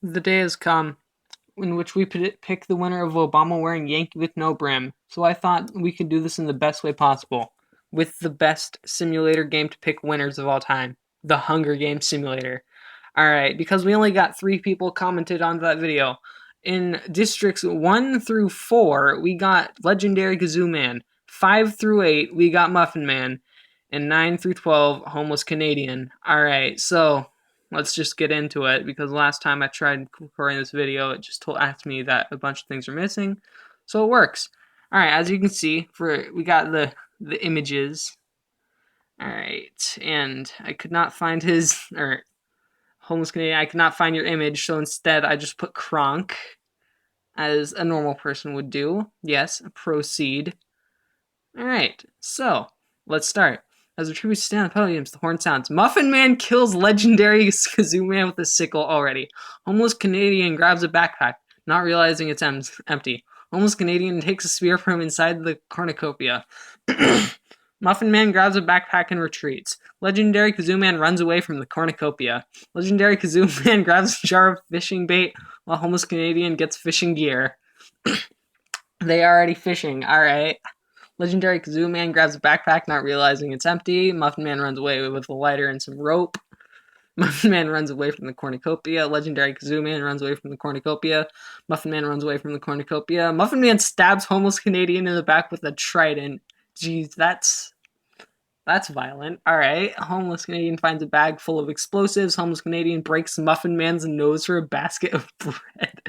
The day has come in which we pick the winner of Obama wearing Yankee with no brim. So I thought we could do this in the best way possible, with the best simulator game to pick winners of all time, the Hunger Games Simulator. Alright, because we only got 3 people commented on that video. In districts 1 through 4, we got Legendary Kazoo Man. 5 through 8, we got Muffin Man. And 9 through 12, Homeless Canadian. Alright, so let's just get into it, because last time I tried recording this video, it just asked me that a bunch of things are missing. So it works. Alright, as you can see, we got the images. Alright, and I could not find Homeless Canadian, I could not find your image, so instead I just put Kronk, as a normal person would do. Yes, proceed. Alright, so, let's start. As the tributes stand on the podiums, the horn sounds. Muffin Man kills legendary Kazoo Man with a sickle already. Homeless Canadian grabs a backpack, not realizing it's empty. Homeless Canadian takes a spear from inside the cornucopia. Muffin Man grabs a backpack and retreats. Legendary Kazoo Man runs away from the cornucopia. Legendary Kazoo Man grabs a jar of fishing bait while Homeless Canadian gets fishing gear. They are already fishing, alright. Legendary Kazoo Man grabs a backpack, not realizing it's empty. Muffin Man runs away with a lighter and some rope. Muffin Man runs away from the cornucopia. Legendary Kazoo Man runs away from the cornucopia. Muffin Man runs away from the cornucopia. Muffin Man stabs Homeless Canadian in the back with a trident. Jeez, that's violent. Alright. Homeless Canadian finds a bag full of explosives. Homeless Canadian breaks Muffin Man's nose for a basket of bread.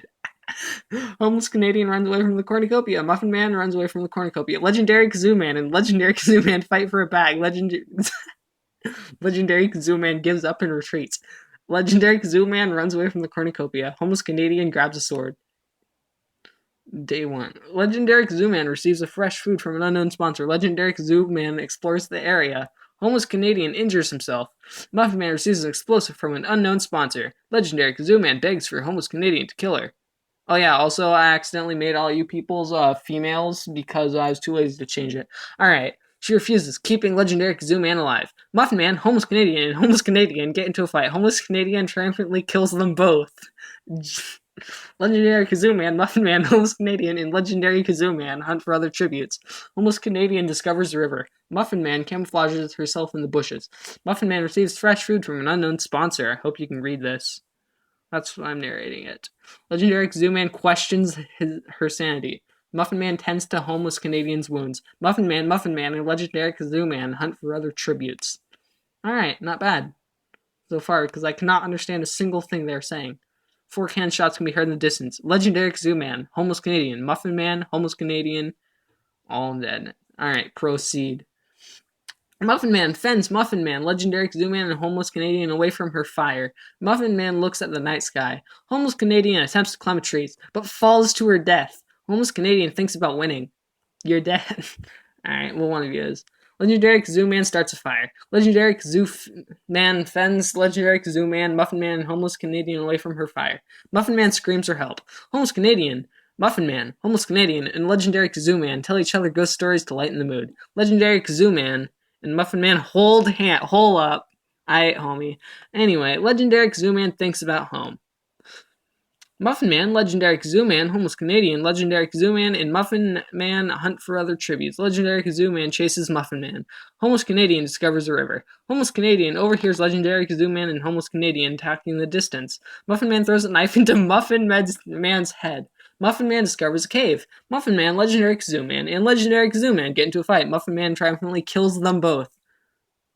Homeless Canadian runs away from the cornucopia. Muffin Man runs away from the cornucopia. Legendary Kazoo Man and Legendary Kazoo Man fight for a bag. Legendary Kazoo Man gives up and retreats. Legendary Kazoo Man runs away from the cornucopia. Homeless Canadian grabs a sword. Day 1. Legendary Kazoo Man receives a fresh food from an unknown sponsor. Legendary Kazoo Man explores the area. Homeless Canadian injures himself. Muffin Man receives an explosive from an unknown sponsor. Legendary Kazoo Man begs for Homeless Canadian to kill her. Oh yeah, also I accidentally made all you people's females because I was too lazy to change it. Alright, she refuses, keeping Legendary Kazoo Man alive. Muffin Man, Homeless Canadian, and Homeless Canadian get into a fight. Homeless Canadian triumphantly kills them both. Legendary Kazoo Man, Muffin Man, Homeless Canadian, and Legendary Kazoo Man hunt for other tributes. Homeless Canadian discovers the river. Muffin Man camouflages herself in the bushes. Muffin Man receives fresh food from an unknown sponsor. I hope you can read this. That's why I'm narrating it. Legendary Kazoo Man questions her sanity. Muffin Man tends to Homeless Canadian's wounds. Muffin Man, and Legendary Kazoo Man hunt for other tributes. Alright, not bad so far, because I cannot understand a single thing they're saying. 4 cannon shots can be heard in the distance. Legendary Kazoo Man, Homeless Canadian, Muffin Man, Homeless Canadian, all dead. Alright, proceed. Muffin Man fends Muffin Man, Legendary Kazoo Man, and Homeless Canadian away from her fire. Muffin Man looks at the night sky. Homeless Canadian attempts to climb a tree, but falls to her death. Homeless Canadian thinks about winning. You're dead. Alright, well, one of you is. Legendary Kazoo Man starts a fire. Legendary Kazoo Man fends Legendary Kazoo Man, Muffin Man, and Homeless Canadian away from her fire. Muffin Man screams for help. Homeless Canadian, Muffin Man, Homeless Canadian, and Legendary Kazoo Man tell each other ghost stories to lighten the mood. Legendary Kazoo Man and Muffin Man hole up. Aight, homie. Anyway, Legendary Kazoo Man thinks about home. Muffin Man, Legendary Kazoo Man, Homeless Canadian, Legendary Kazoo Man, and Muffin Man hunt for other tributes. Legendary Kazoo Man chases Muffin Man. Homeless Canadian discovers a river. Homeless Canadian overhears Legendary Kazoo Man and Homeless Canadian talking in the distance. Muffin Man throws a knife into Muffin Man's head. Muffin Man discovers a cave. Muffin Man, Legendary Kazoo Man, and Legendary Kazoo Man get into a fight. Muffin Man triumphantly kills them both.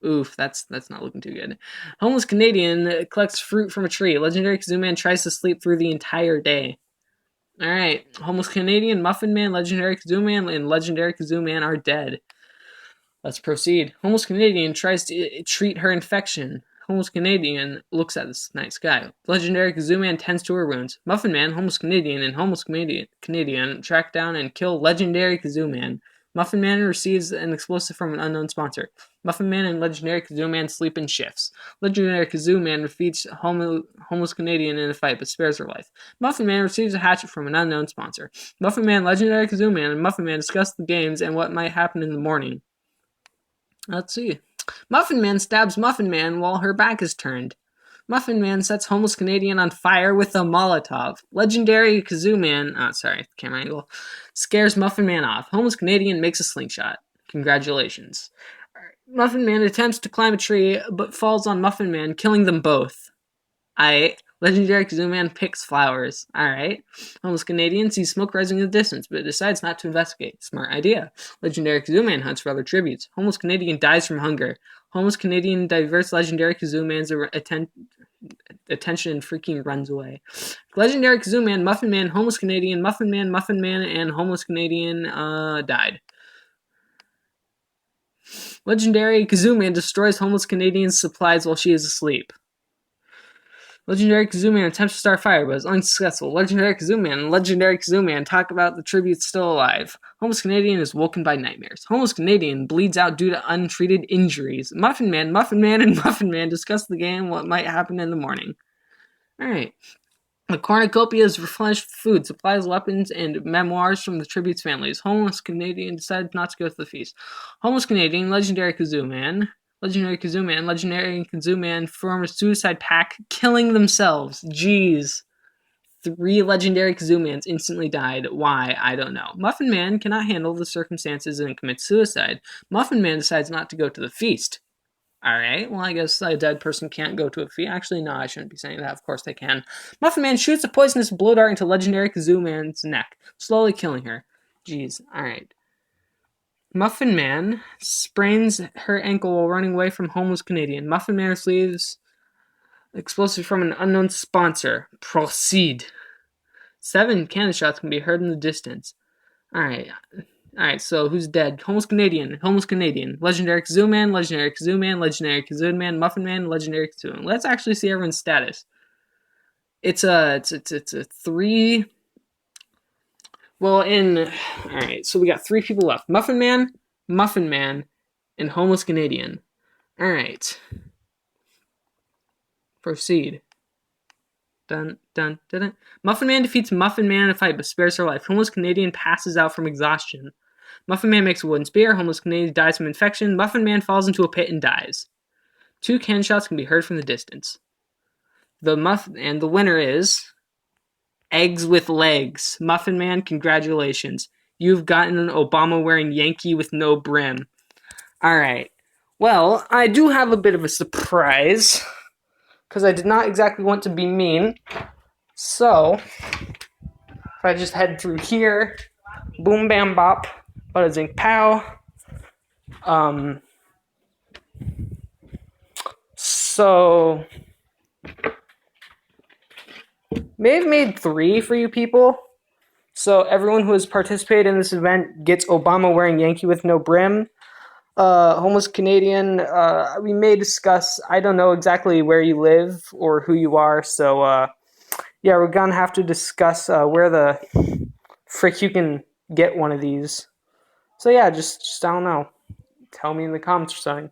Oof, that's not looking too good. Homeless Canadian collects fruit from a tree. Legendary Kazoo Man tries to sleep through the entire day. Alright, Homeless Canadian, Muffin Man, Legendary Kazoo Man, and Legendary Kazoo Man are dead. Let's proceed. Homeless Canadian tries to treat her infection. Homeless Canadian looks at the night sky. Legendary Kazoo Man tends to her wounds. Muffin Man, Homeless Canadian, and Homeless Canadian track down and kill Legendary Kazoo Man. Muffin Man receives an explosive from an unknown sponsor. Muffin Man and Legendary Kazoo Man sleep in shifts. Legendary Kazoo Man defeats Homeless Canadian in a fight but spares her life. Muffin Man receives a hatchet from an unknown sponsor. Muffin Man, Legendary Kazoo Man, and Muffin Man discuss the games and what might happen in the morning. Let's see. Muffin Man stabs Muffin Man while her back is turned. Muffin Man sets homeless Canadian on fire with a Molotov. Legendary Kazoo Man, camera angle, scares Muffin Man off. Homeless Canadian makes a slingshot. Congratulations. Muffin Man attempts to climb a tree, but falls on Muffin Man, killing them both. Legendary Kazoo Man picks flowers. Alright. Homeless Canadian sees smoke rising in the distance, but decides not to investigate. Smart idea. Legendary Kazoo Man hunts for other tributes. Homeless Canadian dies from hunger. Homeless Canadian diverts Legendary Kazoo Man's attention and freaking runs away. Legendary Kazoo Man, Muffin Man, Homeless Canadian, Muffin Man, and Homeless Canadian died. Legendary Kazoo Man destroys Homeless Canadian's supplies while she is asleep. Legendary Kazoo Man attempts to start a fire, but is unsuccessful. Legendary Kazoo Man and Legendary Kazoo Man talk about the tributes still alive. Homeless Canadian is woken by nightmares. Homeless Canadian bleeds out due to untreated injuries. Muffin Man, and Muffin Man discuss the game and what might happen in the morning. Alright. The cornucopia is replenished with food, supplies, weapons, and memoirs from the tribute's families. Homeless Canadian decided not to go to the feast. Homeless Canadian, Legendary Kazoo Man form a suicide pact, killing themselves. Jeez. 3 Legendary Kazoo Mans instantly died. Why? I don't know. Muffin Man cannot handle the circumstances and commits suicide. Muffin Man decides not to go to the feast. Alright, well, I guess a dead person can't go to a feast. Actually, no, I shouldn't be saying that. Of course they can. Muffin Man shoots a poisonous blow dart into Legendary Kazoo Man's neck, slowly killing her. Jeez, alright. Muffin Man sprains her ankle while running away from homeless Canadian. Muffin Man receives explosive from an unknown sponsor. Proceed. 7 cannon shots can be heard in the distance. Alright, so who's dead? Homeless Canadian, Legendary Kazoo Man, Legendary Kazoo Man, Muffin Man, Legendary Kazoo Man. Let's actually see everyone's status. It's a 3. Well, alright, so we got 3 people left. Muffin Man, and Homeless Canadian. Alright. Proceed. Dun, dun, dun, dun. Muffin Man defeats Muffin Man in a fight but spares her life. Homeless Canadian passes out from exhaustion. Muffin Man makes a wooden spear. Homeless Canadian dies from infection. Muffin Man falls into a pit and dies. 2 cannon shots can be heard from the distance. The winner is Eggs with Legs. Muffin Man, congratulations. You've gotten an Obama-wearing Yankee with no brim. Alright. Well, I do have a bit of a surprise, because I did not exactly want to be mean. So, if I just head through here, boom, bam, bop, bada zing, pow. So, may have made 3 for you people. So everyone who has participated in this event gets Obama wearing Yankee with no brim. Homeless Canadian, we may discuss, I don't know exactly where you live or who you are, so yeah, we're gonna have to discuss where the frick you can get one of these. So yeah, just I don't know. Tell me in the comments or something.